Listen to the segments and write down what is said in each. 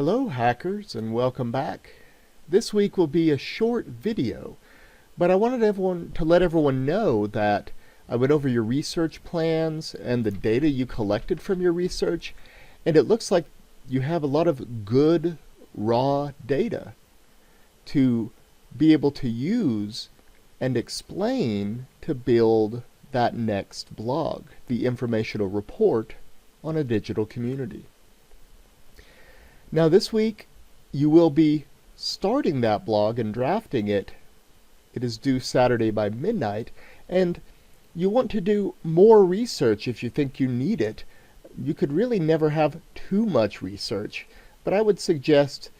Hello hackers and welcome back. This week will be a short video, but I wanted to let everyone know that I went over your research plans and the data you collected from your research, and it looks like you have a lot of good raw data to be able to use and explain to build that next blog, the informational report on a digital community. Now this week you will be starting that blog and drafting it. It is due Saturday by midnight, and you want to do more research if you think you need it. You could really never have too much research, but I would suggest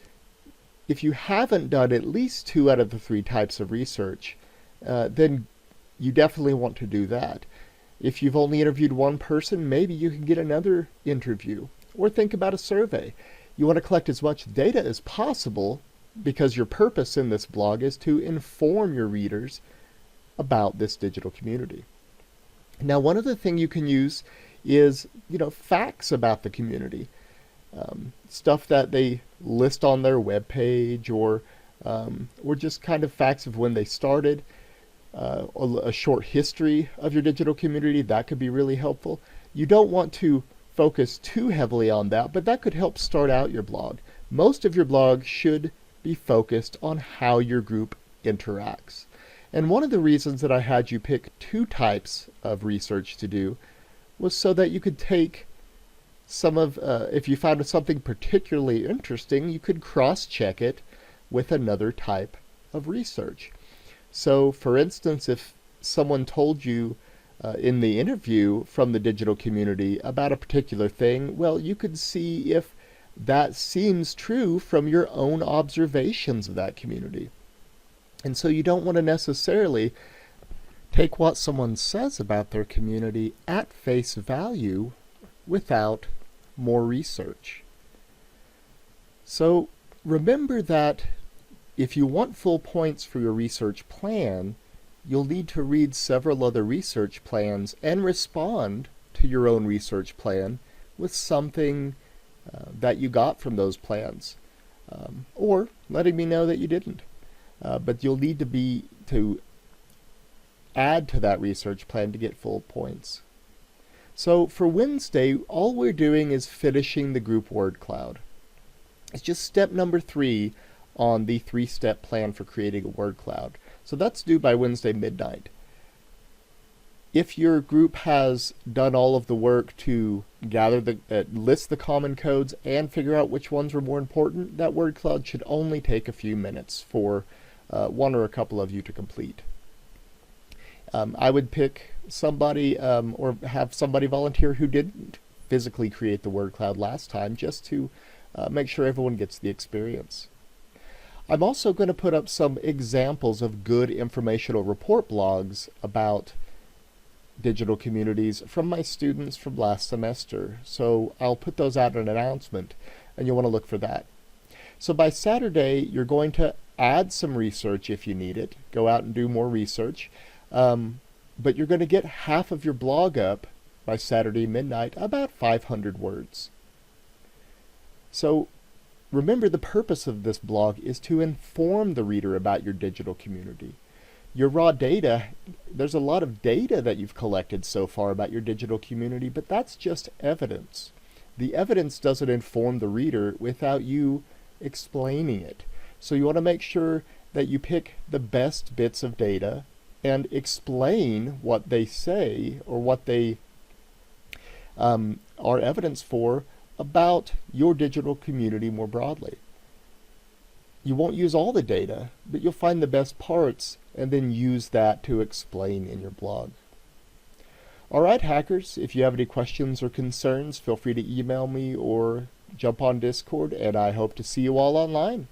if you haven't done at least 2 out of the 3 types of research, then you definitely want to do that. If you've only interviewed one person, maybe you can get another interview, or think about a survey. You want to collect as much data as possible because your purpose in this blog is to inform your readers about this digital community. Now, one other thing you can use is, facts about the community. Stuff that they list on their webpage, or just kind of facts of when they started. A short history of your digital community, that could be really helpful. You don't want to focus too heavily on that, but that could help start out your blog. Most of your blog should be focused on how your group interacts. And one of the reasons that I had you pick 2 types of research to do was so that you could take some of, if you found something particularly interesting, you could cross-check it with another type of research. So, for instance, if someone told you in the interview from the digital community about a particular thing, well, you could see if that seems true from your own observations of that community. And so you don't want to necessarily take what someone says about their community at face value without more research. So remember that if you want full points for your research plan, you'll need to read several other research plans and respond to your own research plan with something that you got from those plans, or letting me know that you didn't. But you'll need to add to that research plan to get full points. So for Wednesday, all we're doing is finishing the group word cloud. It's just step number 3 on the 3-step plan for creating a word cloud. So that's due by Wednesday midnight. If your group has done all of the work to gather list the common codes and figure out which ones were more important, that word cloud should only take a few minutes for one or a couple of you to complete. I would pick somebody or have somebody volunteer who didn't physically create the word cloud last time, just to make sure everyone gets the experience. I'm also going to put up some examples of good informational report blogs about digital communities from my students from last semester. So I'll put those out in an announcement, and you'll want to look for that. So by Saturday, you're going to add some research if you need it. Go out and do more research. But you're going to get half of your blog up by Saturday midnight, about 500 words. So remember, the purpose of this blog is to inform the reader about your digital community. Your raw data, there's a lot of data that you've collected so far about your digital community, but that's just evidence. The evidence doesn't inform the reader without you explaining it. So you want to make sure that you pick the best bits of data and explain what they say or what they are evidence for about your digital community more broadly. You won't use all the data, but you'll find the best parts and then use that to explain in your blog. Alright hackers, if you have any questions or concerns, feel free to email me or jump on Discord, and I hope to see you all online.